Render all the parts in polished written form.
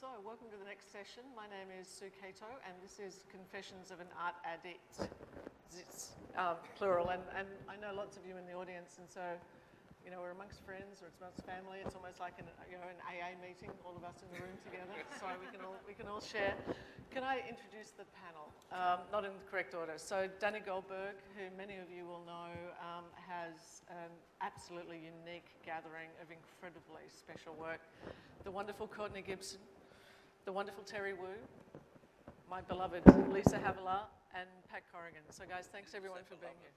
So, welcome to the next session. My name is Sue Cato, and this is Confessions of an Art Addict. It's plural, and I know lots of you in the audience, and so, you know, we're amongst friends or it's amongst family. It's almost like an AA meeting, all of us in the room together, so we can all share. Can I introduce the panel? Not in the correct order. So, Danny Goldberg, who many of you will know, has an absolutely unique gathering of incredibly special work. The wonderful Courtney Gibson, the wonderful Terry Wu, my beloved Lisa Havilah, and Pat Corrigan. So guys, thanks everyone for being here.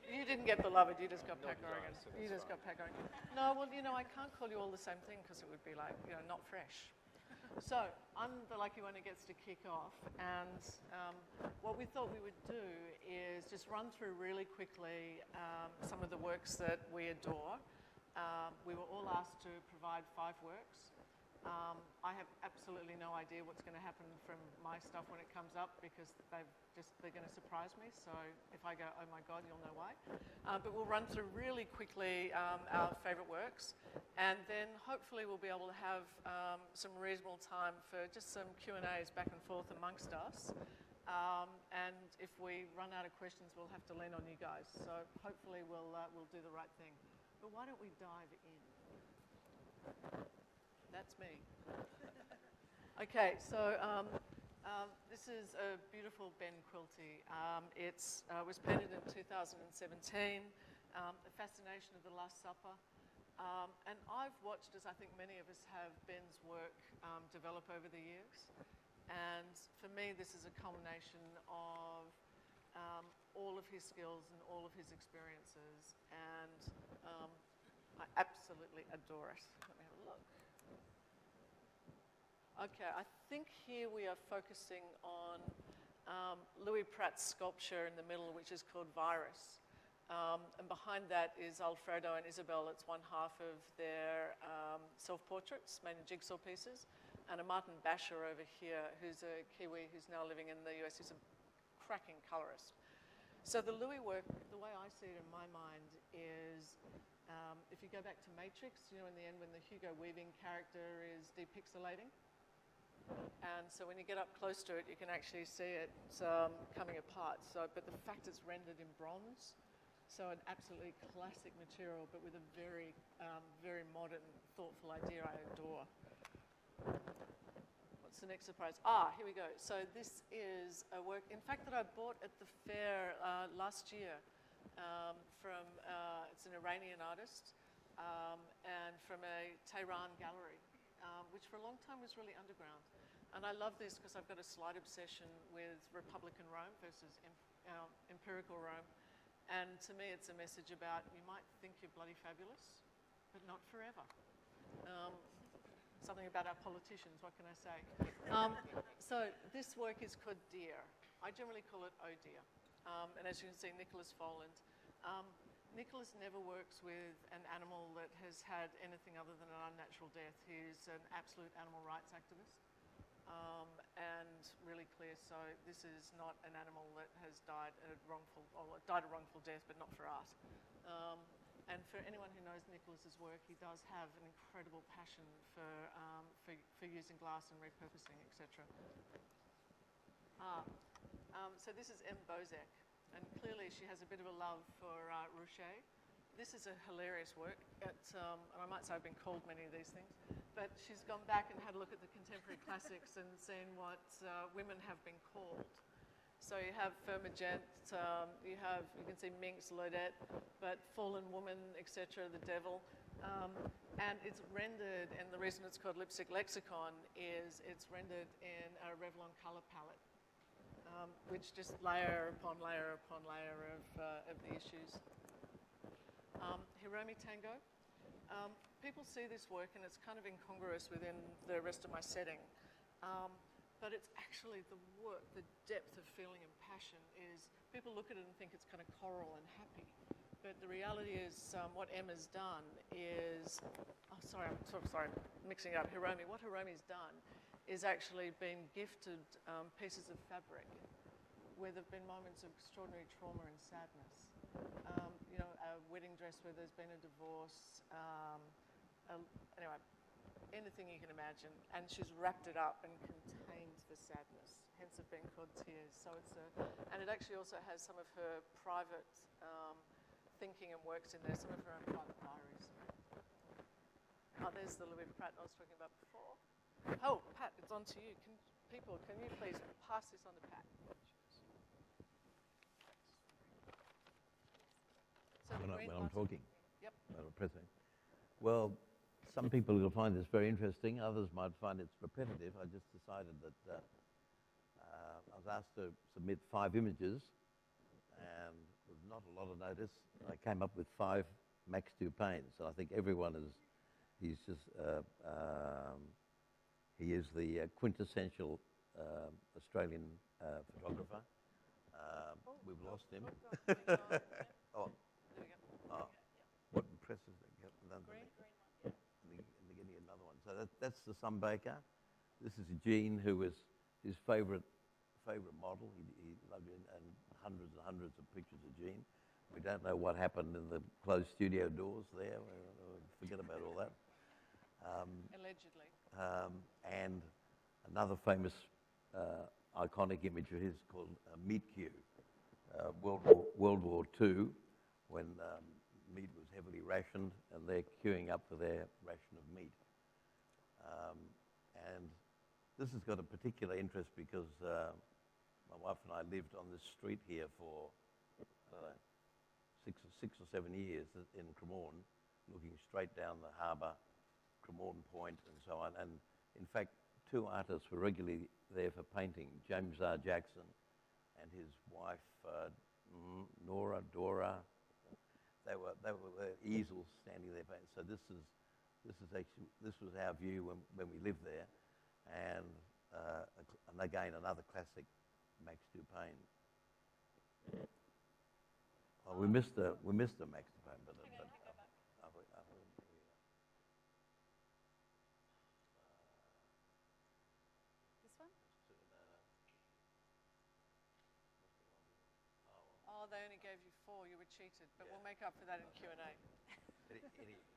You didn't get beloved, you just got Pat Corrigan. You just got Pat Corrigan. No, well, you know, I can't call you all the same thing because it would be like, you know, not fresh. So I'm the lucky one who gets to kick off, and what we thought we would do is just run through really quickly some of the works that we adore. We were all asked to provide 5 works. I have absolutely no idea what's going to happen from my stuff when it comes up because they're going to surprise me. So if I go, oh my God, you'll know why. But we'll run through really quickly our favourite works, and then hopefully we'll be able to have some reasonable time for just some Q&As back and forth amongst us. And if we run out of questions, we'll have to lean on you guys. So hopefully we'll do the right thing. But why don't we dive in? That's me. Okay, so this is a beautiful Ben Quilty. It was painted in 2017, The Fascination of the Last Supper. And I've watched, as I think many of us have, Ben's work develop over the years. And for me, this is a culmination of all of his skills and all of his experiences. And I absolutely adore it. Let me have a look. Okay, I think here we are focusing on Louis Pratt's sculpture in the middle, which is called Virus. And behind that is Alfredo and Isabel. It's one half of their self-portraits made in jigsaw pieces. And a Martin Basher over here, who's a Kiwi who's now living in the US, who's a cracking colorist. So the Louis work, the way I see it in my mind is, if you go back to Matrix, you know, in the end when the Hugo Weaving character is depixelating. And so when you get up close to it, you can actually see it coming apart. So, but the fact it's rendered in bronze, so an absolutely classic material, but with a very, very modern, thoughtful idea I adore. What's the next surprise? Here we go. So this is a work, in fact, that I bought at the fair last year from, it's an Iranian artist, and from a Tehran gallery, which for a long time was really underground. And I love this because I've got a slight obsession with Republican Rome versus empirical Rome. And to me, it's a message about you might think you're bloody fabulous, but not forever. Something about our politicians, what can I say? So this work is called Deer. I generally call it Oh Dear. And as you can see, Nicholas Foland. Nicholas never works with an animal that has had anything other than an unnatural death. He's an absolute animal rights activist. And really clear, so this is not an animal that has died a wrongful death, but not for art. And for anyone who knows Nicholas's work, he does have an incredible passion for using glass and repurposing, etc. So this is M. Bozek, and clearly she has a bit of a love for Rouchet. This is a hilarious work. And I might say I've been called many of these things, but she's gone back and had a look at the contemporary classics and seen what women have been called. So you have Firmagent, you can see Minx, Lodette, but Fallen Woman, etc., the Devil. And it's rendered, and the reason it's called Lipstick Lexicon is it's rendered in a Revlon color palette, which just layer upon layer upon layer of the issues. Hiromi Tango. People see this work and it's kind of incongruous within the rest of my setting. But it's actually the work, the depth of feeling and passion is, people look at it and think it's kind of choral and happy. But the reality is what Emma's done is, mixing it up, Hiromi. What Hiromi's done is actually been gifted pieces of fabric where there have been moments of extraordinary trauma and sadness. You know, a wedding dress where there's been a divorce. Anyway, anything you can imagine, and she's wrapped it up and contained the sadness, hence it being called Tears. So it's and it actually also has some of her private thinking and works in there, some of her own private diaries. Oh, there's the Louis Pratt I was talking about before. Oh, Pat, it's on to you. Can you please pass this on to Pat? So When I'm talking. Yep. When I'm pressing. Well, some people will find this very interesting. Others might find it's repetitive. I just decided that I was asked to submit 5 images, and with not a lot of notice, I came up with 5 Max Dupains. So I think everyone he is the quintessential Australian photographer. We've lost him. Oh. There we go. What impresses that? And they're getting another one. So that's the Sunbaker. This is Gene, who was his favourite model. He loved it, and hundreds of pictures of Gene. We don't know what happened in the closed studio doors there. Forget about all that. Allegedly. And another famous iconic image of his called Meat Queue. World War II, when meat was heavily rationed, and they're queuing up for their ration of meat. And this has got a particular interest because my wife and I lived on this street here for, I don't know, six or 7 years in Cremorne, looking straight down the harbour, Cremorne Point and so on. And in fact, 2 artists were regularly there for painting, James R. Jackson and his wife, Dora. They were easels standing there. So this was our view when we lived there, and again another classic Max Dupain. Oh, we missed the Max Dupain, but This one? Oh, they only gave you 4. You were cheated, but we'll make up for that in Q&A.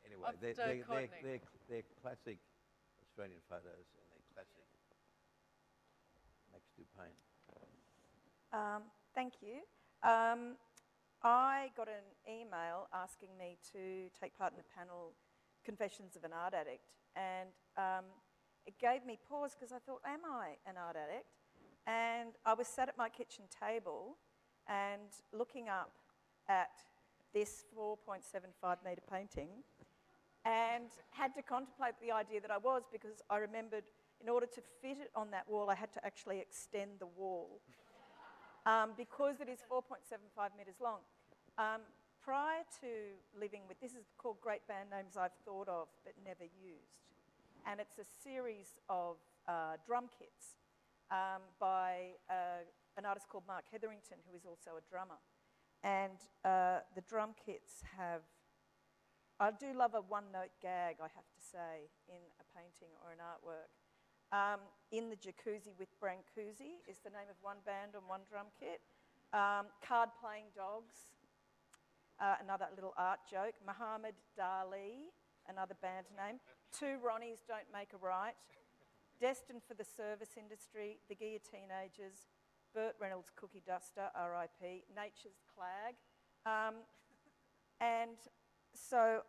Anyway, they're classic Australian photos, and they're classic Max Dupain. Thank you. I got an email asking me to take part in the panel Confessions of an Art Addict, and it gave me pause because I thought, am I an art addict? And I was sat at my kitchen table and looking up at this 4.75 metre painting, and had to contemplate the idea that I was, because I remembered in order to fit it on that wall, I had to actually extend the wall because it is 4.75 metres long. Prior to living with, this is called Great Band Names I've Thought of but Never Used, and it's a series of drum kits by an artist called Mark Hetherington, who is also a drummer. And the drum kits have, I do love a one-note gag, I have to say, in a painting or an artwork. In the Jacuzzi with Brancusi is the name of one band on one drum kit. Card Playing Dogs, another little art joke. Muhammad Dali, another band name. 2 Ronnies Don't Make a Right. Destined for the Service Industry, The Guillotine Ages, Burt Reynolds' Cookie Duster, R.I.P., Nature's Clag. And so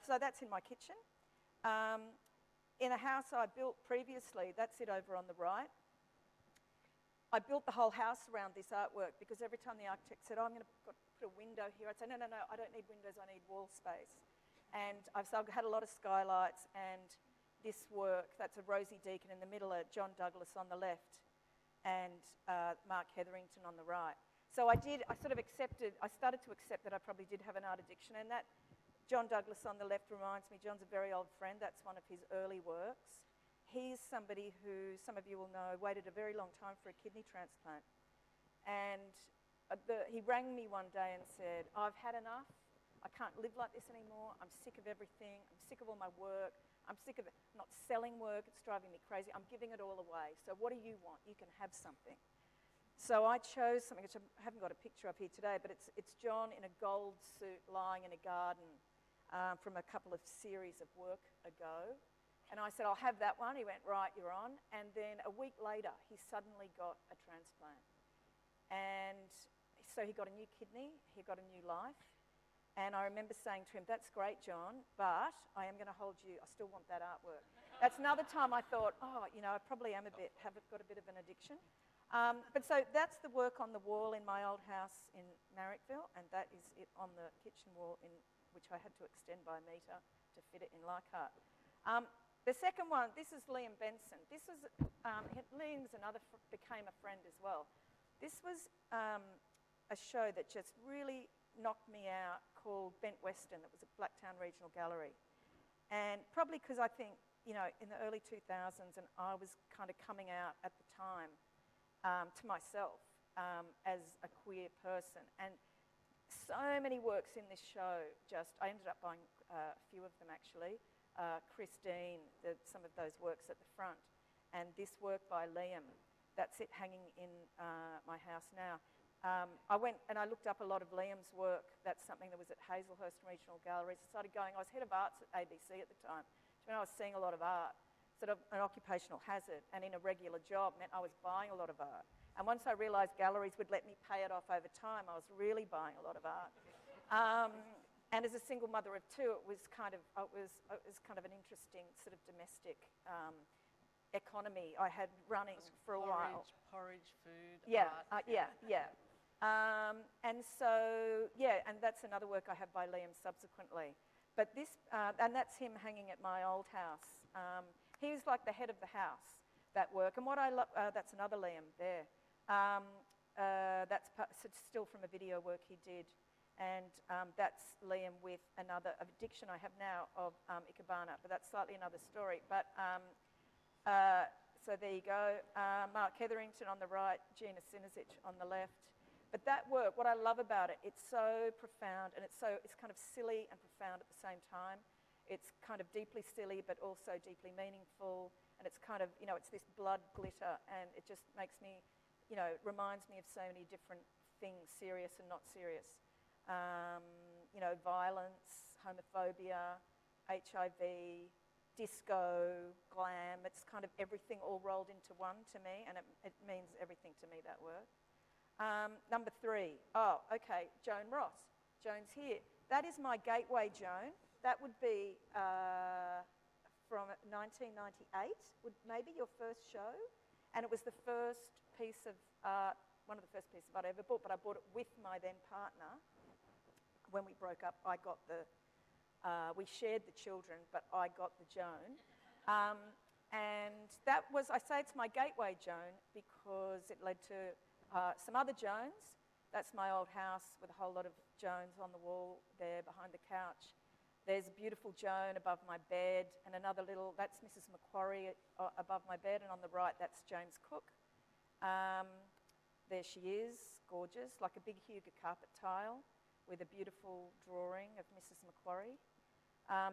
so that's in my kitchen. In a house I built previously, that's it over on the right. I built the whole house around this artwork because every time the architect said, oh, I'm going to put a window here, I'd say, no, I don't need windows, I need wall space. And I've had a lot of skylights, and this work, that's a Rosie Deacon in the middle, John Douglas on the left, and Mark Hetherington on the right. So I started to accept that I probably did have an art addiction, and that John Douglas on the left reminds me, John's a very old friend, that's one of his early works. He's somebody who, some of you will know, waited a very long time for a kidney transplant. And he rang me one day and said, I've had enough, I can't live like this anymore, I'm sick of everything, I'm sick of all my work, I'm sick of not selling work, it's driving me crazy, I'm giving it all away. So what do you want? You can have something. So I chose something which I haven't got a picture of here today, but it's John in a gold suit lying in a garden from a couple of series of work ago. And I said, I'll have that one. He went, right, you're on. And then a week later, he suddenly got a transplant. And so he got a new kidney, he got a new life. And I remember saying to him, that's great, John, but I am going to hold you, I still want that artwork. That's another time I thought, oh, you know, I probably am have got a bit of an addiction. But so that's the work on the wall in my old house in Marrickville, and that is it on the kitchen wall, which I had to extend by a metre to fit it in Leichhardt. The second one, this is Liam Benson. This was, Liam's became a friend as well. This was a show that just really knocked me out called Bent Western. It was at Blacktown Regional Gallery. And probably because I think, you know, in the early 2000s, and I was kind of coming out at the time to myself as a queer person. And so many works in this show I ended up buying a few of them actually. Christine, some of those works at the front. And this work by Liam, that's it hanging in my house now. I went and I looked up a lot of Liam's work. That's something that was at Hazelhurst Regional Galleries. I started going, I was head of arts at ABC at the time. So when I was seeing a lot of art, sort of an occupational hazard, and in a regular job meant I was buying a lot of art. And once I realised galleries would let me pay it off over time, I was really buying a lot of art. And as a single mother of two, it was kind of an interesting sort of domestic economy I had running for a while. Porridge, food, yeah, art. Yeah. And so, and that's another work I have by Liam subsequently. But this, and that's him hanging at my old house. He was like the head of the house, that work. And what I love, that's another Liam there. That's still from a video work he did. And that's Liam with another addiction I have now of Ikebana, but that's slightly another story. But so there you go. Mark Hetherington on the right, Gina Sinisic on the left. But that work, what I love about it, it's so profound, and it's kind of silly and profound at the same time. It's kind of deeply silly, but also deeply meaningful. And it's kind of, you know, it's this blood glitter, and it just makes me, you know, reminds me of so many different things, serious and not serious. You know, violence, homophobia, HIV, disco, glam. It's kind of everything all rolled into one to me, and it means everything to me, that work. Number 3. Oh, okay, Joan Ross. Joan's here. That is my gateway, Joan. That would be from 1998, would maybe your first show. And it was the first piece of art, one of the first pieces of art I ever bought, but I bought it with my then partner. When we broke up, I got we shared the children, but I got the Joan. And that was, I say it's my gateway Joan because it led to some other Joans. That's my old house with a whole lot of Joans on the wall there behind the couch. There's a beautiful Joan above my bed and another little, that's Mrs. Macquarie above my bed, and on the right, that's James Cook. There she is, gorgeous, like a big Hugo carpet tile with a beautiful drawing of Mrs. Macquarie.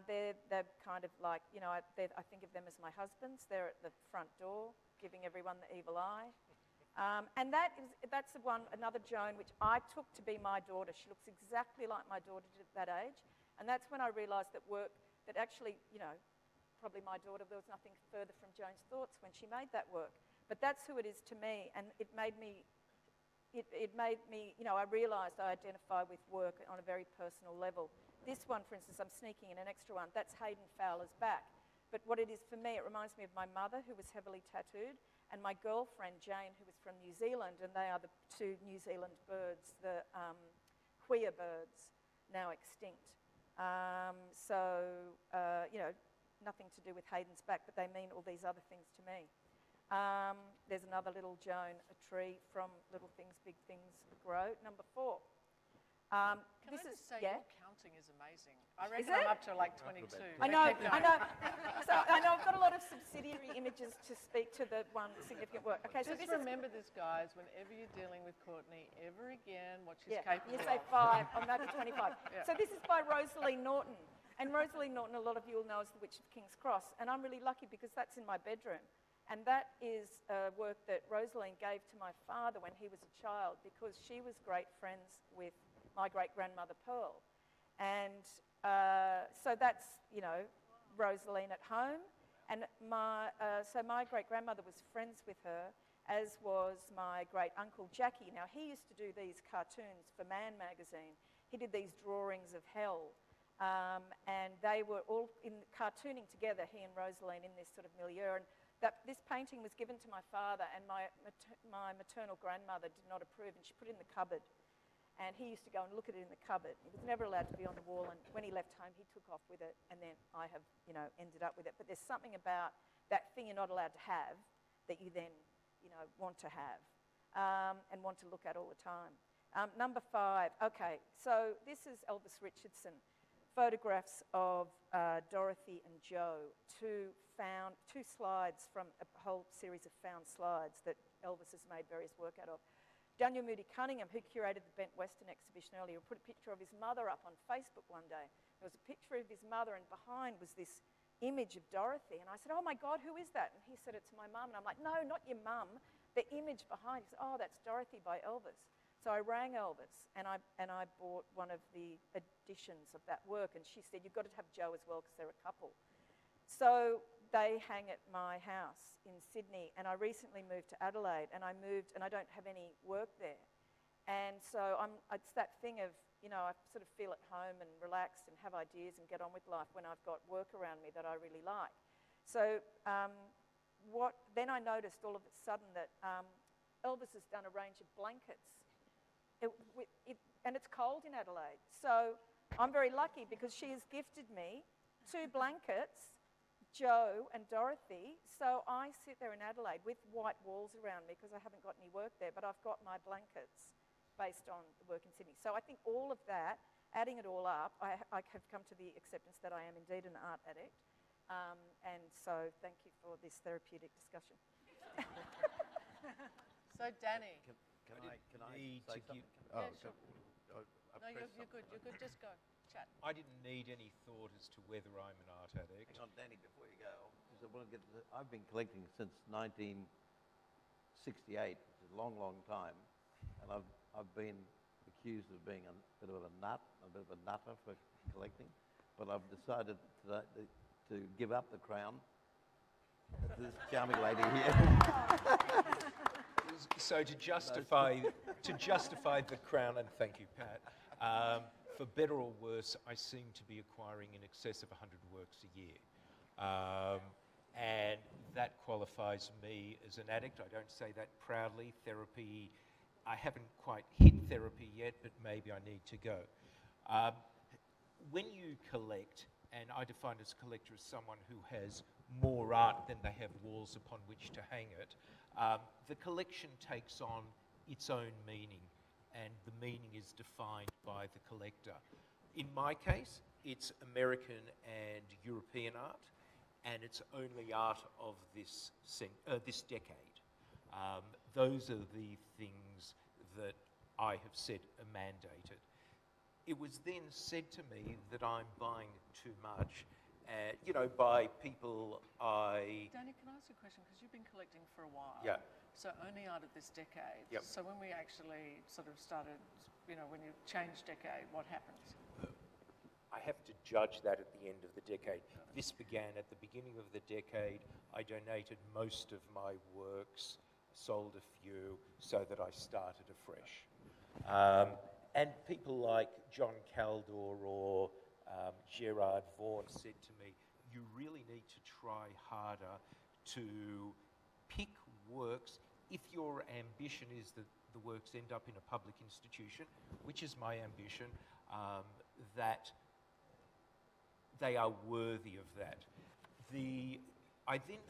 They're kind of like, you know, I think of them as my husbands. They're at the front door, giving everyone the evil eye. And that's another Joan which I took to be my daughter. She looks exactly like my daughter did at that age. And that's when I realised that actually, you know, probably my daughter, there was nothing further from Joan's thoughts when she made that work. But that's who it is to me, and it made me, you know, I realised I identify with work on a very personal level. This one, for instance, I'm sneaking in an extra one, that's Hayden Fowler's back. But what it is for me, it reminds me of my mother, who was heavily tattooed, and my girlfriend, Jane, who was from New Zealand, and they are the two New Zealand birds, the queer birds, now extinct. You know, nothing to do with Hayden's back, but they mean all these other things to me. There's another little Joan, a tree from Little Things, Big Things Grow, number 4. Can I just say, your counting is amazing. I reckon it? I'm up to like 22. I know. So I know I've got a lot of subsidiary images to speak to the one significant work. Okay, so Just remember this, guys, whenever you're dealing with Courtney, ever again, what she's capable you say of. 5, I'm maybe 25. Yeah. So this is by Rosalie Norton. And Rosalie Norton, a lot of you will know as the Witch of King's Cross. And I'm really lucky because that's in my bedroom. And that is a work that Rosaline gave to my father when he was a child because she was great friends with my great-grandmother Pearl. And so that's, Rosaline at home. And so my great-grandmother was friends with her, as was my great-uncle Jackie. Now, he used to do these cartoons for Man magazine. He did these drawings of hell. And they were all cartooning together, he and Rosaline, in this sort of milieu. And this painting was given to my father, and my maternal grandmother did not approve, and she put it in the cupboard. And he used to go and look at it in the cupboard. It was never allowed to be on the wall, and when he left home, he took off with it, and then I have, ended up with it. But there's something about that thing you're not allowed to have that you then, want to have and want to look at all the time. Number 5. Okay, so this is Elvis Richardson. Photographs of Dorothy and Joe, two slides from a whole series of found slides that Elvis has made various work out of. Daniel Moody Cunningham, who curated the Bent Western exhibition earlier, put a picture of his mother up on Facebook one day. There was a picture of his mother, and behind was this image of Dorothy. And I said, "Oh my God, who is that?" And he said, "It's my mum." And I'm like, "No, not your mum. The image behind." He said, "Oh, that's Dorothy by Elvis." So I rang Elvis, and I bought one of the editions of that work. And she said, "You've got to have Joe as well, because they're a couple." So they hang at my house in Sydney, and I recently moved to Adelaide, and I don't have any work there. And so it's that thing of, I sort of feel at home and relaxed and have ideas and get on with life when I've got work around me that I really like. So then I noticed all of a sudden that Elvis has done a range of blankets. And it's cold in Adelaide. So I'm very lucky, because she has gifted me 2 blankets, Joe and Dorothy. So I sit there in Adelaide with white walls around me, because I haven't got any work there, but I've got my blankets based on the work in Sydney. So I think all of that, adding it all up, I have come to the acceptance that I am indeed an art addict. And so thank you for this therapeutic discussion. So, Danny. Can I need say to something? give- Yeah, sure. I No, you're pressed good. something. You're good. Just go. Chat. I didn't need any thought as to whether I'm an art addict. Hang on, Danny, before you go, because I want to get. I've been collecting since 1968, which is a long, long time, and I've been accused of being a bit of a nutter for collecting, but I've decided to give up the crown to this charming lady here. So to justify the crown, and thank you, Pat, for better or worse, I seem to be acquiring in excess of 100 works a year. And that qualifies me as an addict. I don't say that proudly. Therapy, I haven't quite hit therapy yet, but maybe I need to go. When you collect, and I define as a collector as someone who has more art than they have walls upon which to hang it, the collection takes on its own meaning, and the meaning is defined by the collector. In my case, it's American and European art, and it's only art of this decade. Those are the things that I have said are mandated. It was then said to me that I'm buying too much, by people Danny, can I ask you a question? Because you've been collecting for a while. Yeah. So only out of this decade. Yep. So when we actually sort of started, when you changed decade, what happens? I have to judge that at the end of the decade. This began at the beginning of the decade. I donated most of my works, sold a few, so that I started afresh. And people like John Caldor or Gerard Vaughan said to me, you really need to try harder to pick works, if your ambition is that the works end up in a public institution, which is my ambition, that they are worthy of that. I then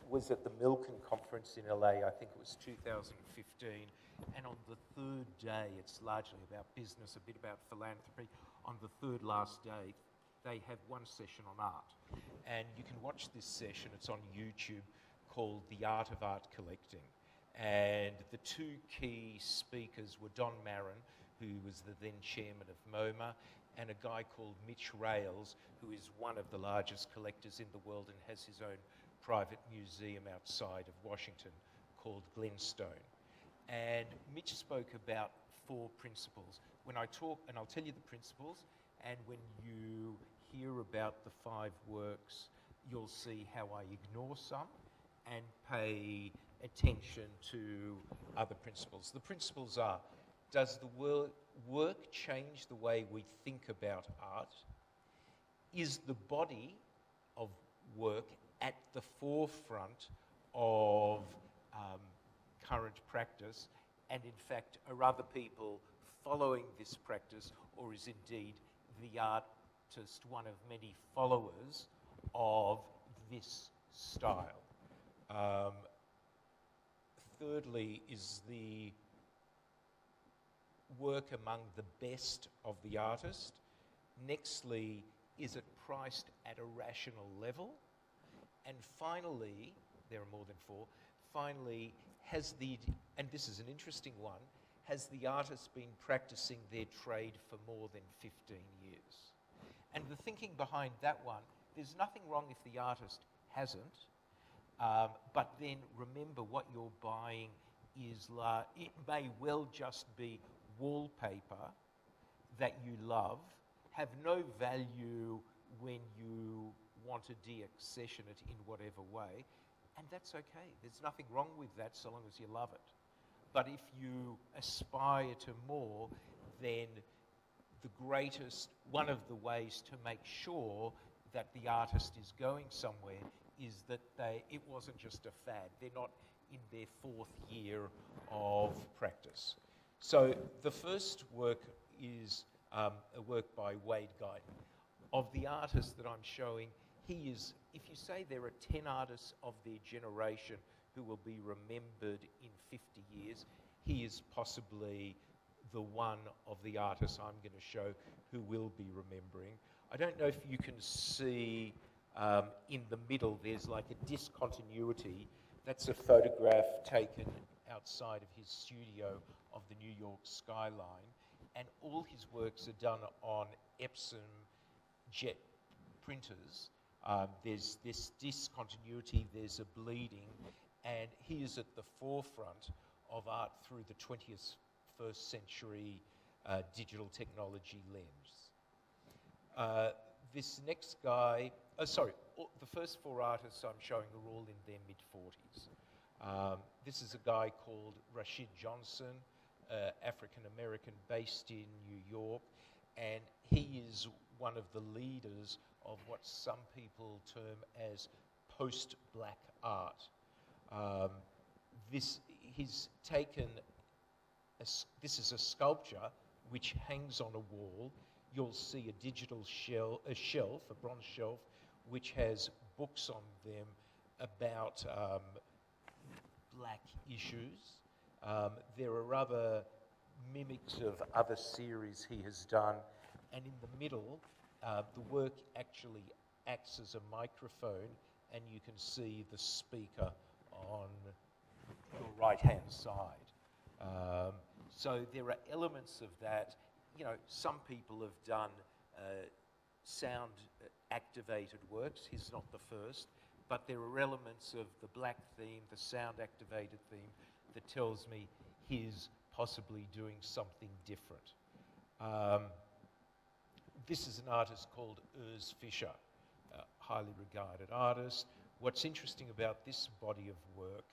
was at the Milken conference in LA, I think it was 2015, and on the 3rd day, it's largely about business, a bit about philanthropy. On the 3rd last day, they have one session on art. And you can watch this session, it's on YouTube, called The Art of Art Collecting. And the 2 key speakers were Don Marin, who was the then chairman of MoMA, and a guy called Mitch Rales, who is one of the largest collectors in the world and has his own private museum outside of Washington called Glenstone. And Mitch spoke about 4 principles. When I talk, and I'll tell you the principles, And when you hear about the 5 works, you'll see how I ignore some and pay attention to other principles. The principles are, does the work change the way we think about art? Is the body of work at the forefront of current practice? And in fact, are other people following this practice, or is indeed the artist one of many followers of this style? Thirdly, is the work among the best of the artist? Nextly, is it priced at a rational level? And finally, there are more than 4, finally, and this is an interesting one, has the artist been practicing their trade for more than 15 years? And the thinking behind that one, there's nothing wrong if the artist hasn't, but then remember what you're buying is, it may well just be wallpaper that you love, have no value when you want to deaccession it in whatever way, and that's okay. There's nothing wrong with that so long as you love it. But if you aspire to more, then one of the ways to make sure that the artist is going somewhere is that it wasn't just a fad. They're not in their 4th year of practice. So the first work is a work by Wade Guyton. Of the artists that I'm showing, he is, if you say there are 10 artists of their generation who will be remembered in 50 years, he is possibly the one of the artists I'm going to show who will be remembering. I don't know if you can see in the middle, there's like a discontinuity. That's a photograph taken outside of his studio of the New York skyline. And all his works are done on Epson jet printers. There's this discontinuity, there's a bleeding, and he is at the forefront of art through the 21st century digital technology lens. This next guy, the first 4 artists I'm showing are all in their mid-40s. This is a guy called Rashid Johnson, African-American based in New York, and he is one of the leaders of what some people term as post-black art. This is a sculpture which hangs on a wall. You'll see a digital shelf, a bronze shelf, which has books on them about black issues. There are other mimics of other series he has done, and in the middle, the work actually acts as a microphone, and you can see the speaker on your right-hand side. So there are elements of that. You know, some people have done sound-activated works. He's not the first, but there are elements of the black theme, the sound-activated theme, that tells me he's possibly doing something different. This is an artist called Urs Fischer, a highly regarded artist. What's interesting about this body of work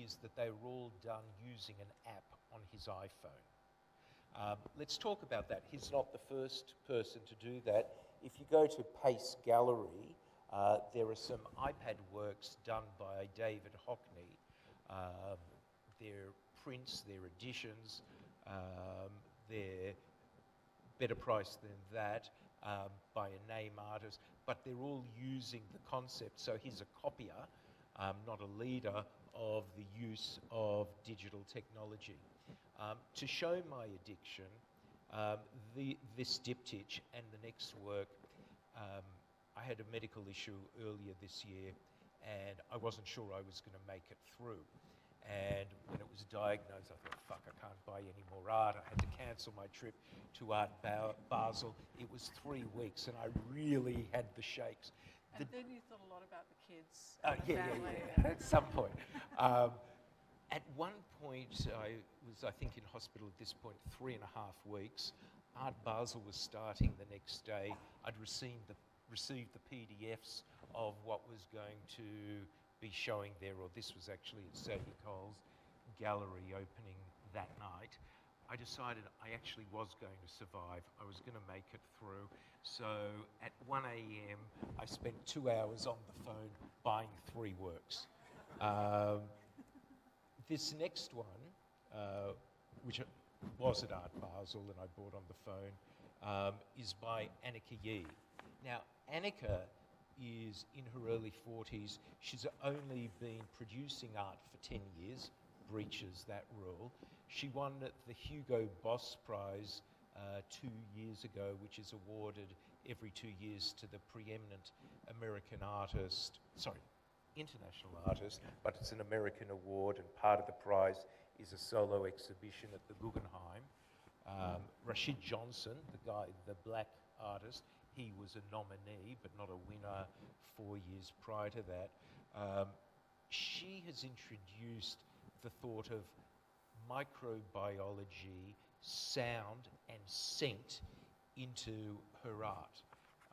is that they were all done using an app on his iPhone. Let's talk about that. He's not the first person to do that. If you go to Pace Gallery, there are some iPad works done by David Hockney. They're prints, they're editions, they're better priced than that by a name artist, but they're all using the concept. So he's a copier, not a leader of the use of digital technology. To show my addiction, this diptych and the next work, I had a medical issue earlier this year and I wasn't sure I was going to make it through. And when it was diagnosed, I thought, fuck, I can't buy any more art. I had to cancel my trip to Art Basel. It was 3 weeks and I really had the shakes. And then you thought a lot about the kids and the family. Yeah, at some point. At one point, I was, I think, in hospital at this point 3.5 weeks. Art Basel was starting the next day. I'd received the PDFs of what was going to be showing there, or this was actually at Sadie Cole's gallery opening that night. I decided I actually was going to survive. I was going to make it through. So at 1 a.m., I spent 2 hours on the phone buying 3 works. This next one, which was at Art Basel and I bought on the phone, is by Annika Yee. Now, Annika is in her early 40s. She's only been producing art for 10 years, breaches that rule. She won the Hugo Boss Prize 2 years ago, which is awarded every 2 years to the preeminent American artist, international artist, but it's an American award, and part of the prize is a solo exhibition at the Guggenheim. Rashid Johnson, the black artist, he was a nominee, but not a winner 4 years prior to that. She has introduced the thought of microbiology, sound and scent into her art.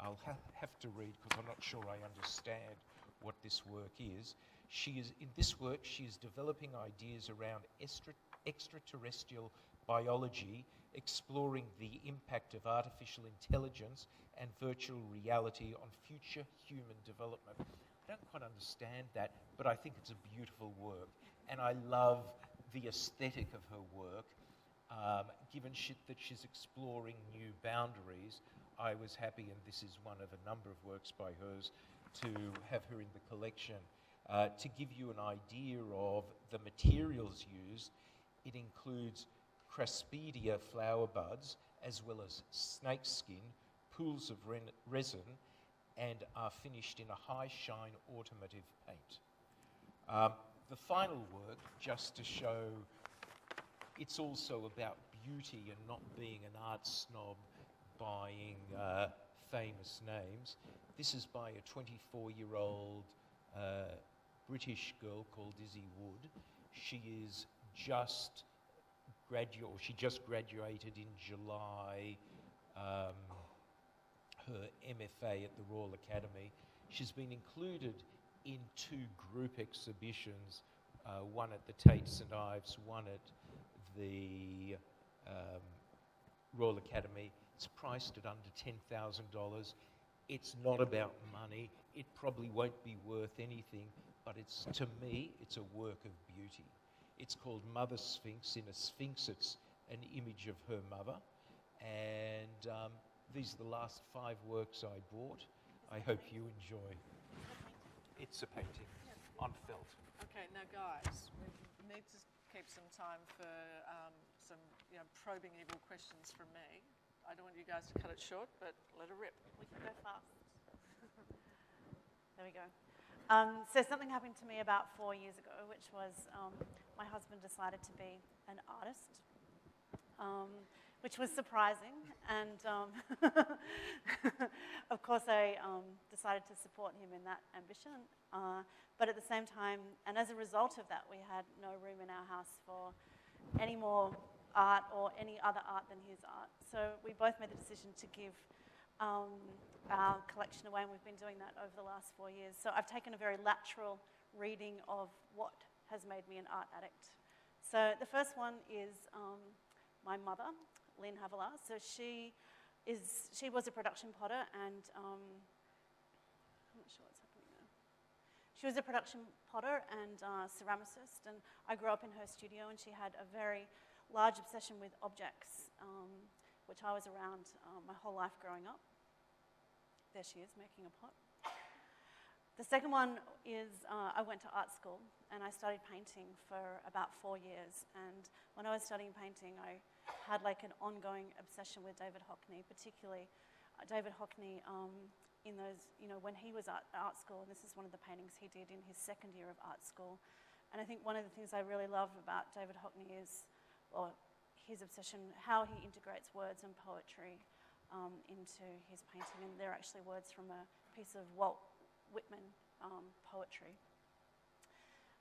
I'll have to read because I'm not sure I understand what this work is. In this work, she is developing ideas around extraterrestrial biology, exploring the impact of artificial intelligence and virtual reality on future human development. I don't quite understand that, but I think it's a beautiful work. And I love the aesthetic of her work. Given that she's exploring new boundaries, I was happy, and this is one of a number of works by hers, to have her in the collection. To give you an idea of the materials used, it includes Craspedia flower buds, as well as snakeskin, pools of resin, and are finished in a high shine automotive paint. The final work, just to show it's also about beauty and not being an art snob buying famous names. This is by a 24-year-old British girl called Izzy Wood. She just graduated in July her MFA at the Royal Academy. She's been included in 2 group exhibitions, one at the Tate St Ives, one at the Royal Academy. It's priced at under $10,000. It's not about money. It probably won't be worth anything, but to me, it's a work of beauty. It's called Mother Sphinx. In a sphinx, it's an image of her mother. And these are the last 5 works I bought. I hope you enjoy. It's a painting on felt. Okay, now guys, we need to keep some time for some probing evil questions from me. I don't want you guys to cut it short, but let it rip. We can go fast. There we go. So something happened to me about 4 years ago, which was my husband decided to be an artist, which was surprising. And of course, I decided to support him in that ambition. But at the same time, and as a result of that, we had no room in our house for any more art or any other art than his art. So we both made the decision to give our collection away, and we've been doing that over the last 4 years. So I've taken a very lateral reading of what has made me an art addict. So the first one is my mother, Lynn Havilah. So she was a production potter, and I'm not sure what's happening there. She was a production potter and ceramicist, and I grew up in her studio, and she had a very large obsession with objects, which I was around my whole life growing up. There she is, making a pot. The second one is I went to art school, and I studied painting for about 4 years. And when I was studying painting, I had like an ongoing obsession with David Hockney, particularly David Hockney in those, when he was at art school, and this is one of the paintings he did in his second year of art school. And I think one of the things I really love about David Hockney is, or his obsession, how he integrates words and poetry into his painting. And they're actually words from a piece of Walt Whitman poetry.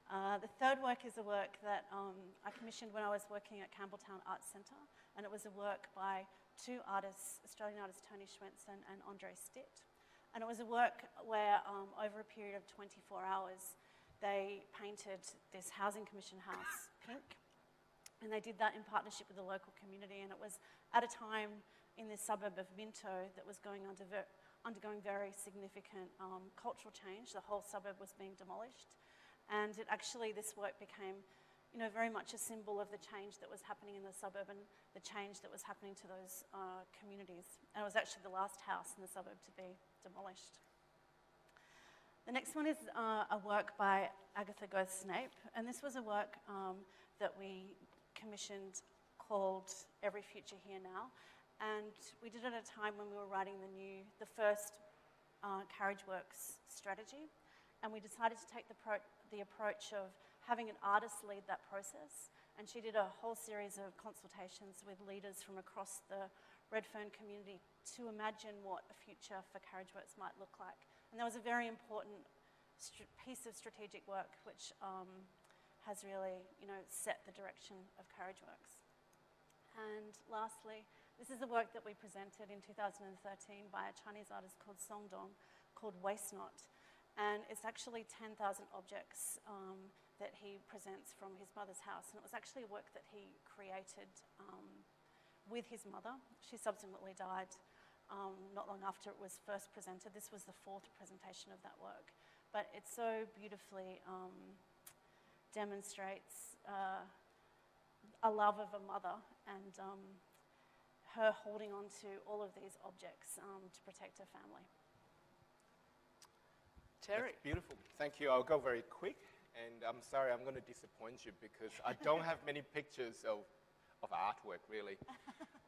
The third work is a work that I commissioned when I was working at Campbelltown Arts Centre, and it was a work by two artists, Australian artists Tony Schwensen and Andre Stitt. And it was a work where over a period of 24 hours, they painted this Housing Commission house pink. And they did that in partnership with the local community. And it was at a time in this suburb of Minto that was undergoing very significant cultural change. The whole suburb was being demolished. And this work became, very much a symbol of the change that was happening in the suburb and the change that was happening to those communities. And it was actually the last house in the suburb to be demolished. The next one is a work by Agatha Goethe Snape. And this was a work that we commissioned called Every Future Here Now. And we did it at a time when we were writing the first Carriageworks strategy. And we decided to take the approach of having an artist lead that process. And she did a whole series of consultations with leaders from across the Redfern community to imagine what a future for Carriageworks might look like. And there was a very important piece of strategic work which has really, set the direction of Carriageworks. And lastly, this is a work that we presented in 2013 by a Chinese artist called Song Dong, called Waste Not. And it's actually 10,000 objects that he presents from his mother's house. And it was actually a work that he created with his mother. She subsequently died not long after it was first presented. This was the 4th presentation of that work. But it so beautifully demonstrates a love of a mother and her holding on to all of these objects to protect her family. Terry. That's beautiful. Thank you. I'll go very quick. And I'm sorry, I'm going to disappoint you because I don't have many pictures of artwork, really.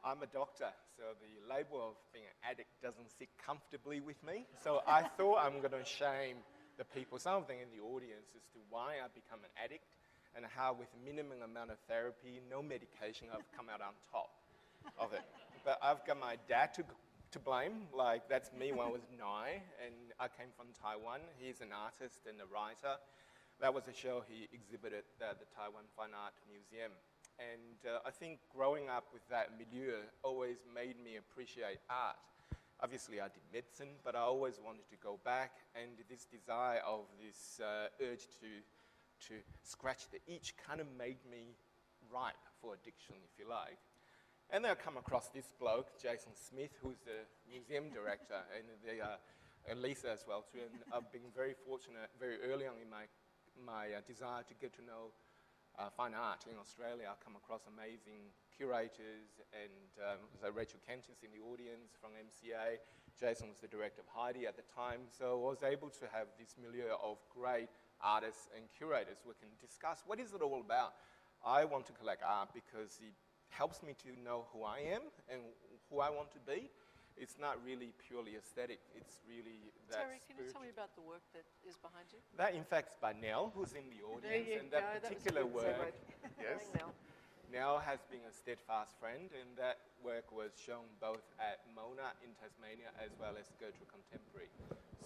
I'm a doctor, so the label of being an addict doesn't sit comfortably with me. So I thought I'm going to shame the people, some of them in the audience, as to why I become an addict and how with minimum amount of therapy, no medication, I've come out on top of it. But I've got my dad to blame, like that's me when I was 9, and I came from Taiwan. He's an artist and a writer. That was a show he exhibited at the Taiwan Fine Art Museum. And I think growing up with that milieu always made me appreciate art. Obviously, I did medicine, but I always wanted to go back, and this desire of this urge to scratch the itch kind of made me ripe for addiction, if you like. And then I come across this bloke, Jason Smith, who's the museum director, and Lisa as well too. And I've been very fortunate very early on in my desire to get to know fine art in Australia. I come across amazing curators, and so Rachel Kent is in the audience from MCA. Jason was the director of Heidi at the time, so I was able to have this milieu of great artists and curators. We can discuss what is it all about. I want to collect art because it helps me to know who I am and who I want to be. It's not really purely aesthetic. It's really that Terry, can you tell me about the work that is behind you? That, in fact, is by Nell, who's in the audience. There you and go. that particular was a good work, segue. yes, Nell. Nell has been a steadfast friend, and that work was shown both at Mona in Tasmania as well as Gertrude Contemporary.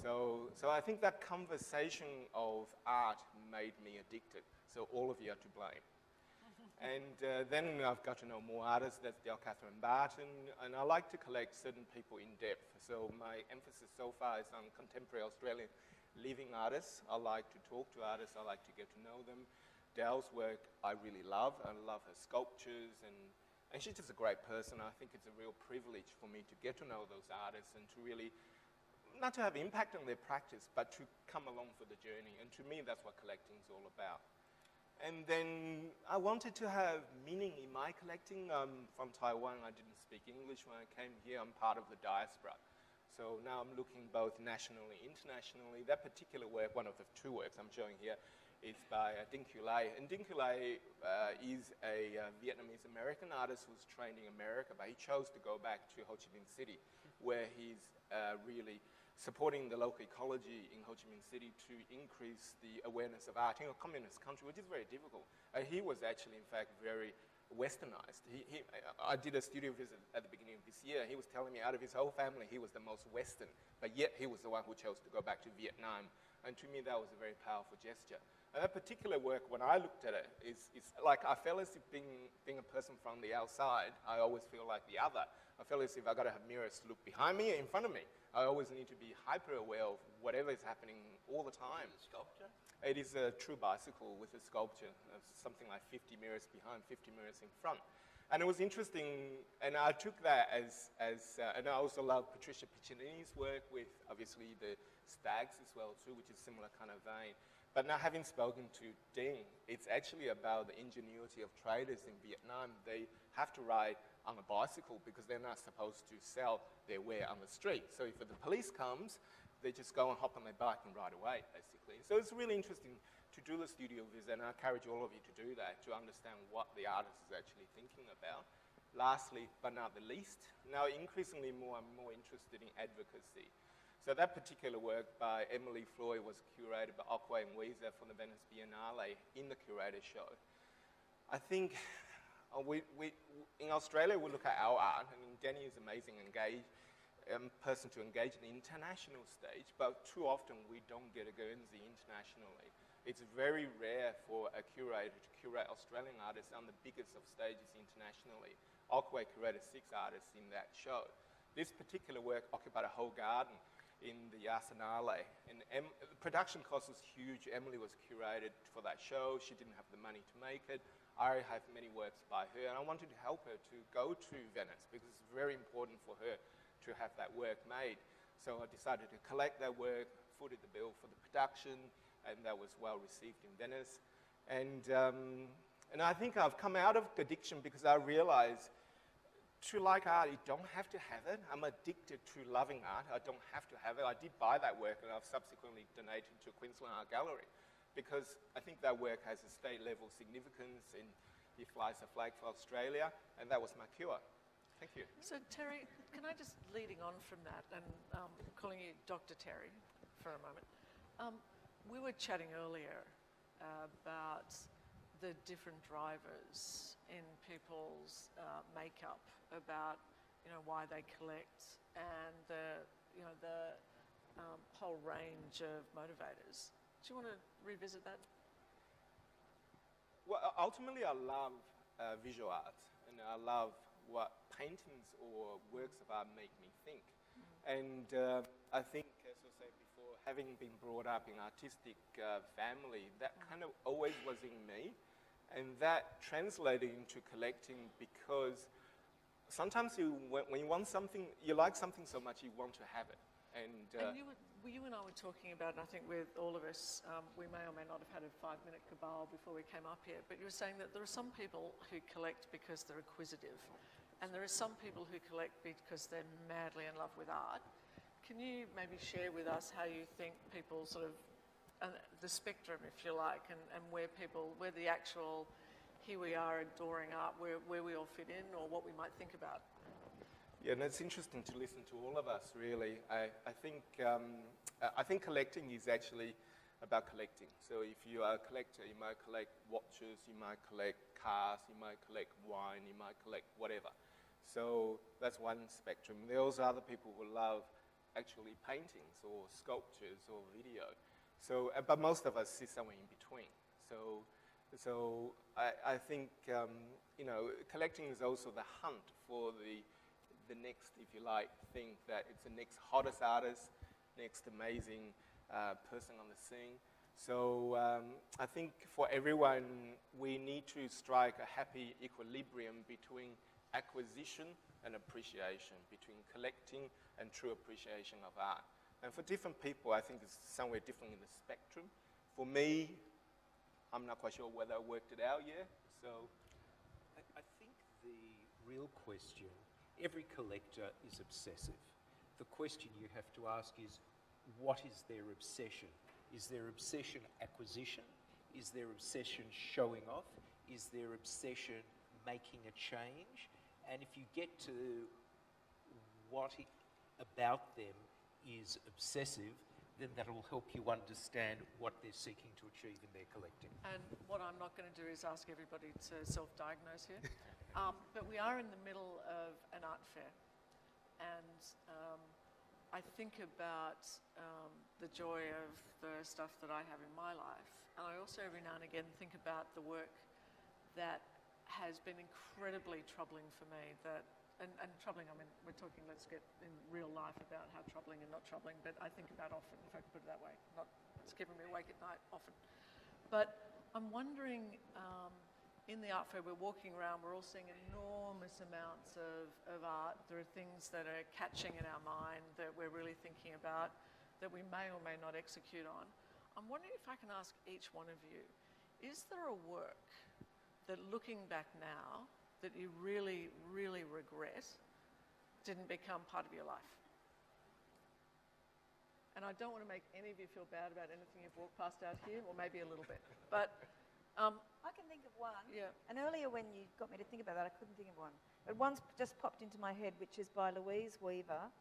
So I think that conversation of art made me addicted. So all of you are to blame. And then I've got to know more artists. That's Del Catherine Barton, and I like to collect certain people in depth. So my emphasis so far is on contemporary Australian living artists. I like to talk to artists. I like to get to know them. Del's work I really love. I love her sculptures, and she's just a great person. I think it's a real privilege for me to get to know those artists and to really, not to have impact on their practice, but to come along for the journey. And to me, that's what collecting is all about. And then I wanted to have meaning in my collecting. From Taiwan, I didn't speak English when I came here. I'm part of the diaspora. So now I'm looking both nationally, internationally. That particular work, one of the 2 works I'm showing here, is by Dinh Q. Lai. And Dinh Q. Lai is a Vietnamese-American artist who's trained in America, but he chose to go back to Ho Chi Minh City, where he's really supporting the local ecology in Ho Chi Minh City to increase the awareness of art in a communist country, which is very difficult. He was actually, in fact, very westernized. I did a studio visit at the beginning of this year. He was telling me out of his whole family, he was the most Western, but yet he was the one who chose to go back to Vietnam. And to me, that was a very powerful gesture. And that particular work, when I looked at it, is like I felt as if being a person from the outside, I always feel like the other. I feel as if I got to have mirrors to look behind me or in front of me. I always need to be hyper aware of whatever is happening all the time. Sculpture? It is a true bicycle with a sculpture of something like 50 mirrors behind, 50 mirrors in front. And it was interesting, and I took that as and I also love Patricia Piccinini's work with obviously the stags as well too, which is similar kind of vein. But now having spoken to Ding, it's actually about the ingenuity of traders in Vietnam. They have to ride on a bicycle because they're not supposed to sell their ware on the street. So if the police comes, they just go and hop on their bike and ride away, basically. So it's really interesting to do the studio visit, and I encourage all of you to do that, to understand what the artist is actually thinking about. Lastly, but not the least, now increasingly more I'm more interested in advocacy. So that particular work by Emily Floyd was curated by Okway and Weezer for the Venice Biennale in the curator show. I think in Australia we look at our art, and Danny is amazing, person to engage in the international stage, but too often we don't get a Guernsey internationally. It's very rare for a curator to curate Australian artists on the biggest of stages internationally. Okway curated 6 artists in that show. This particular work occupied a whole garden in the Arsenale, and the production cost was huge. Emily was curated for that show. She didn't have the money to make it. I have many works by her, and I wanted to help her to go to Venice because it's very important for her to have that work made. So I decided to collect that work, footed the bill for the production, and that was well received in Venice. And I think I've come out of addiction because I realized to like art, you don't have to have it. I'm addicted to loving art. I don't have to have it. I did buy that work, and I've subsequently donated to Queensland Art Gallery because I think that work has a state-level significance and it flies a flag for Australia, and that was my cure. Thank you. So Terry, can I just, leading on from that, and calling you Dr. Terry for a moment, we were chatting earlier about the different drivers in people's makeup, about why they collect, and the whole range of motivators. Do you want to revisit that? Well, ultimately, I love visual art, and I love what paintings or works of art make me think. And I think, as I said before, having been brought up in artistic family, that kind of always was in me. And that translated into collecting because sometimes when you want something, you like something so much, you want to have it. And you and I were talking about, and I think with all of us, we may or may not have had a 5-minute cabal before we came up here, but you were saying that there are some people who collect because they're acquisitive, and there are some people who collect because they're madly in love with art. Can you maybe share with us how you think people sort of, the spectrum, if you like, and where the actual, here we are adoring art, where we all fit in, or what we might think about? Yeah, and it's interesting to listen to all of us, really. I think collecting is actually about collecting. So if you are a collector, you might collect watches, you might collect cars, you might collect wine, you might collect whatever. So that's one spectrum. There are also other people who love actually paintings or sculptures or video. So, but most of us sit somewhere in between. So I think, collecting is also the hunt for the next, if you like, thing, that it's the next hottest artist, next amazing person on the scene. So I think for everyone, we need to strike a happy equilibrium between acquisition and appreciation, between collecting and true appreciation of art. And for different people, I think it's somewhere different in the spectrum. For me, I'm not quite sure whether I worked it out yet, so. I think the real question, every collector is obsessive. The question you have to ask is, what is their obsession? Is their obsession acquisition? Is their obsession showing off? Is their obsession making a change? And if you get to what about them is obsessive, then that will help you understand what they're seeking to achieve in their collecting. And what I'm not going to do is ask everybody to self-diagnose here. But we are in the middle of an art fair. And I think about the joy of the stuff that I have in my life. and I also every now and again think about the work that has been incredibly troubling for me. And troubling, I mean, we're talking, let's get in real life about how troubling and not troubling, but I think about often, if I can put it that way. It's keeping me awake at night often. But I'm wondering, in the art fair, we're walking around, we're all seeing enormous amounts of art. There are things that are catching in our mind that we're really thinking about, that we may or may not execute on. I'm wondering if I can ask each one of you, is there a work that looking back now, that you really, really regret didn't become part of your life? And I don't want to make any of you feel bad about anything you've walked past out here, or maybe a little bit. But I can think of one. yeah, And earlier when you got me to think about that, I couldn't think of one. But one's just popped into my head, which is by Louise Weaver,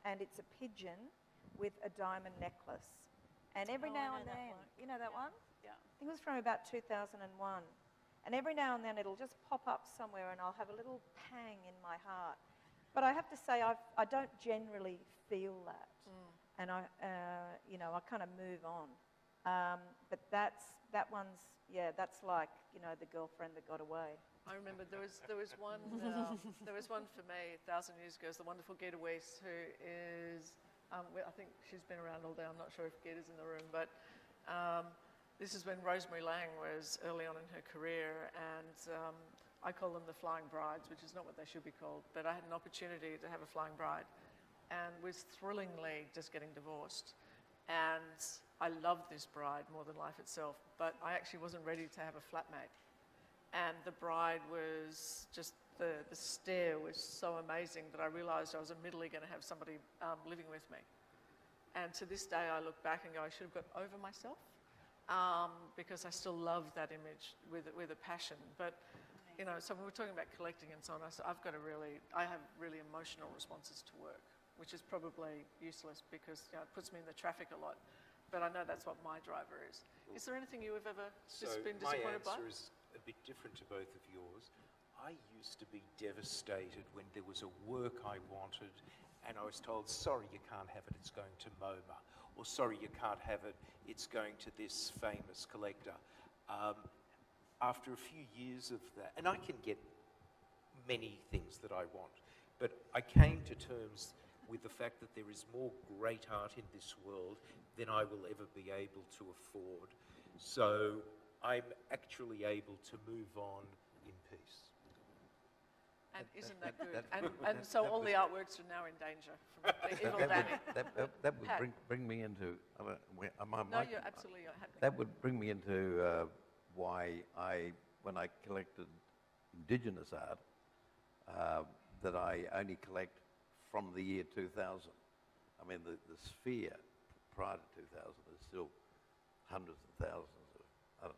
and it's a pigeon with a diamond necklace. And every Oh, I now know and that then, work. you know that one? Yeah. I think it was from about 2001. And every now and then it'll just pop up somewhere and I'll have a little pang in my heart. But I have to say, I don't generally feel that. And I kind of move on. But that one's, that's like, the girlfriend that got away. I remember there was one there was one for me 1,000 years ago. It's the wonderful Gita Weiss, who is I think she's been around all day. I'm not sure if Gita's in the room, but this is when Rosemary Lang was early on in her career, and I call them the flying brides, which is not what they should be called, but I had an opportunity to have a flying bride and was thrillingly just getting divorced. And I loved this bride more than life itself, but I actually wasn't ready to have a flatmate. And the bride was just, the stare was so amazing that I realised I was immediately going to have somebody living with me. And to this day, I look back and go, I should have got over myself, because I still love that image with a passion. But, so when we're talking about collecting and so on, I have really emotional responses to work, which is probably useless because it puts me in the traffic a lot. But I know that's what my driver is. Is there anything you have ever been disappointed by? My answer is a bit different to both of yours. I used to be devastated when there was a work I wanted and I was told, sorry, you can't have it, it's going to MoMA. Or sorry, you can't have it, it's going to this famous collector. After a few years of that, and I can get many things that I want, but I came to terms with the fact that there is more great art in this world than I will ever be able to afford. So I'm actually able to move on in peace. And isn't that good? And so all the artworks are now in danger from the evil Danny. That would Pat. bring me into. No, you're absolutely happening. That would bring me into why when I collected Indigenous art, that I only collect from the year 2000. I mean, the sphere prior to 2000 is still hundreds of thousands of,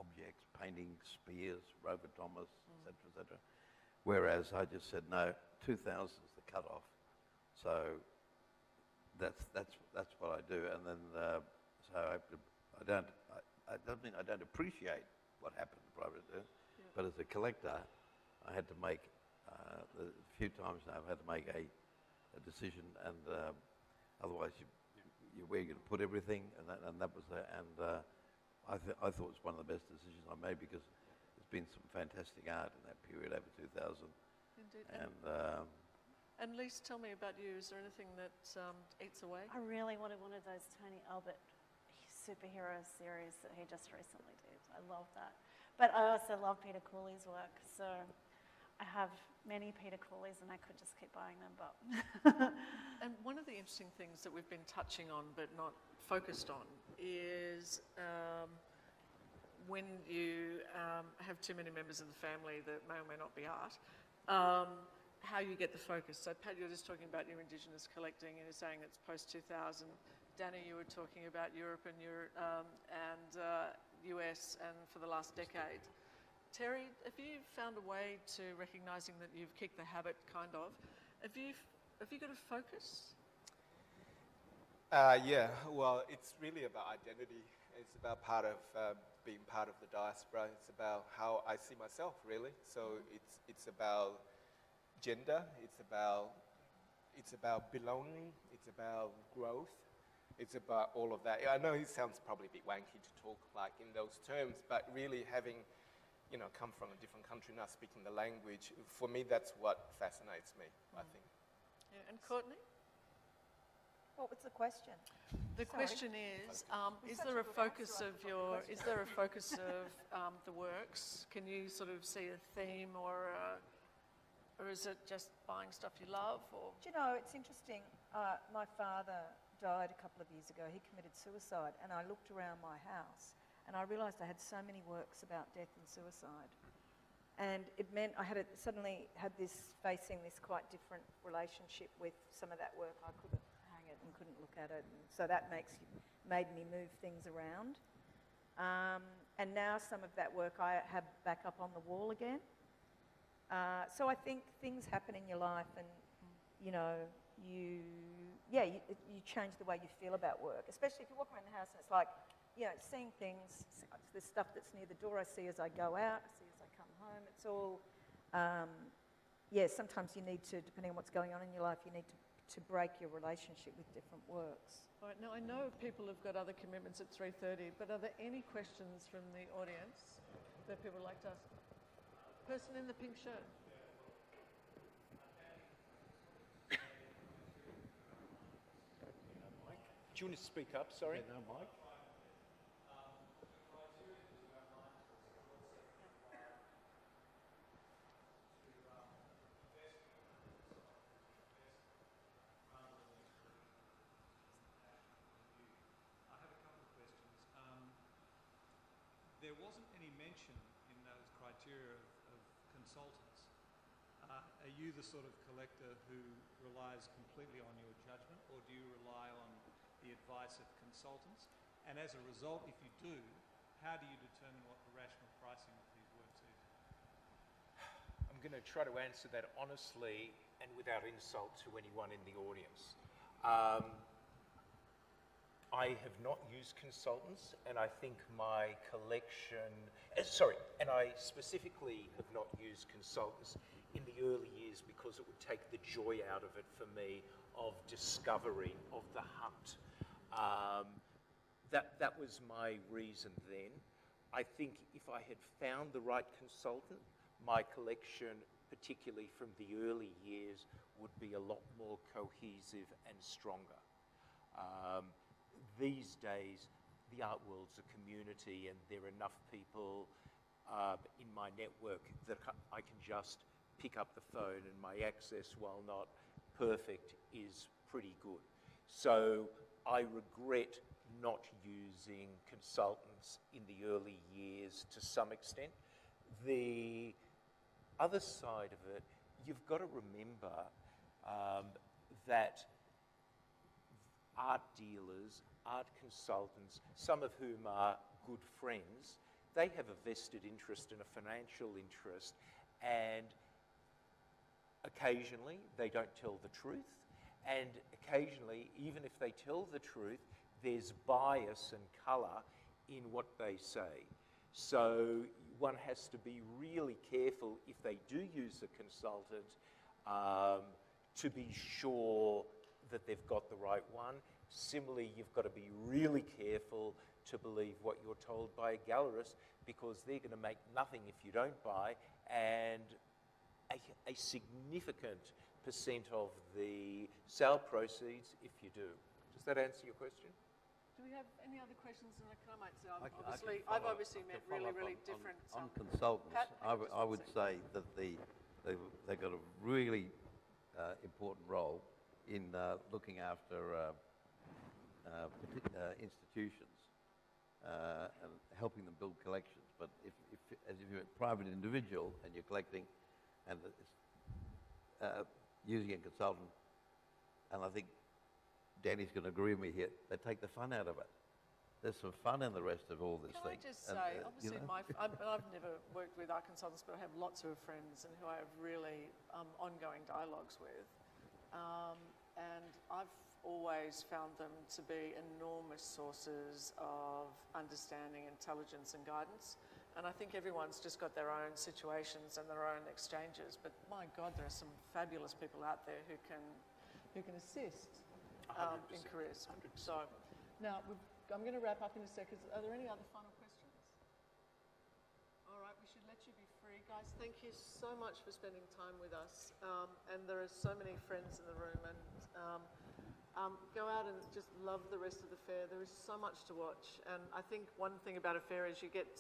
objects, paintings, spears, Robert Thomas, etc. Whereas I just said, no, 2000 is the cutoff. So that's what I do. And then, so I don't mean I don't appreciate what happened prior to, but as a collector, I had to make, a few times now I've had to make a decision, and otherwise where you're going to put everything, and that was there. And I thought it was one of the best decisions I made, because there's been some fantastic art in that period over 2000. Indeed. And And Lise, tell me about you. Is there anything that eats away? I really wanted one of those Tony Albert superhero series that he just recently did. I love that. But I also love Peter Cooley's work, so I have many Peter Cooleys and I could just keep buying them. But And one of the interesting things that we've been touching on but not focused on is when you have too many members of the family that may or may not be art, how you get the focus. So Pat, you're just talking about your Indigenous collecting and you're saying it's post-2000. Danny, you were talking about Europe and US and for the last decade. Terry, have you found a way to recognising that you've kicked the habit, kind of? Have you got a focus? Yeah, well, it's really about identity. It's about being part of the diaspora. It's about how I see myself, really. So it's about gender. It's about belonging. It's about growth. It's about all of that. I know it sounds probably a bit wanky to talk like in those terms, but really having, you know, come from a different country, not speaking the language, for me, that's what fascinates me, I think. Yeah, and Courtney? What was the question? The question is there a focus of the works? Can you sort of see a theme or is it just buying stuff you love? Or Do you know, it's interesting. My father died a couple of years ago. He committed suicide, and I looked around my house and I realised I had so many works about death and suicide. And it meant I suddenly had facing this quite different relationship with some of that work. I couldn't hang it and couldn't look at it. And so that made me move things around. And now some of that work I have back up on the wall again. So I think things happen in your life and, you know, you change the way you feel about work, especially if you walk around the house and it's like, you know, seeing things, the stuff that's near the door I see as I go out, I see as I come home. It's all, sometimes you need to, depending on what's going on in your life, you need to break your relationship with different works. all right, now I know people have got other commitments at 3:30, but are there any questions from the audience that people would like to ask? Person in the pink shirt. Do you want to speak up? Sorry. No, Mike. There wasn't any mention in those criteria of consultants. Are you the sort of collector who relies completely on your judgment, or do you rely on the advice of consultants? And as a result, if you do, how do you determine what the rational pricing of these works is? I'm going to try to answer that honestly and without insult to anyone in the audience. I have not used consultants, and I think my collection, and I specifically have not used consultants in the early years because it would take the joy out of it for me of discovery, of the hunt. That was my reason then. I think if I had found the right consultant, my collection, particularly from the early years, would be a lot more cohesive and stronger. These days, the art world's a community, and there are enough people in my network that I can just pick up the phone, and my access, while not perfect, is pretty good. So I regret not using consultants in the early years to some extent. The other side of it, you've got to remember that art dealers, art consultants, some of whom are good friends, they have a vested interest and a financial interest, and occasionally they don't tell the truth, and occasionally, even if they tell the truth, there's bias and colour in what they say. So one has to be really careful if they do use a consultant to be sure that they've got the right one. Similarly, you've got to be really careful to believe what you're told by a gallerist, because they're going to make nothing if you don't buy, and a significant % of the sale proceeds if you do. Does that answer your question? Do we have any other questions? And I might say, I've obviously met really different. On consultants, Pat, I would say that they've got a really important role in looking after institutions and helping them build collections. But if you're a private individual and you're collecting and using a consultant, and I think Danny's going to agree with me here, they take the fun out of it. There's some fun in the rest of all this Can thing. I just say, obviously, you know? I've never worked with art consultants, but I have lots of friends and who I have really ongoing dialogues with. And I've always found them to be enormous sources of understanding, intelligence and guidance. And I think everyone's just got their own situations and their own exchanges. But my God, there are some fabulous people out there who can assist in careers. 100%. So Now, I'm going to wrap up in a second. Are there any other final questions? All right, we should let you be free. Guys, thank you so much for spending time with us. And there are so many friends in the room. And go out and just love the rest of the fair. There is so much to watch. And I think one thing about a fair is you get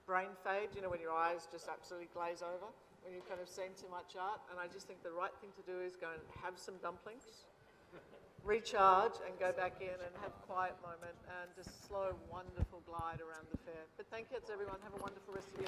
brain fade, you know, when your eyes just absolutely glaze over, when you've kind of seen too much art. And I just think the right thing to do is go and have some dumplings, recharge and go back in and have a quiet moment and just slow, wonderful glide around the fair. But thank you to everyone. Have a wonderful rest of your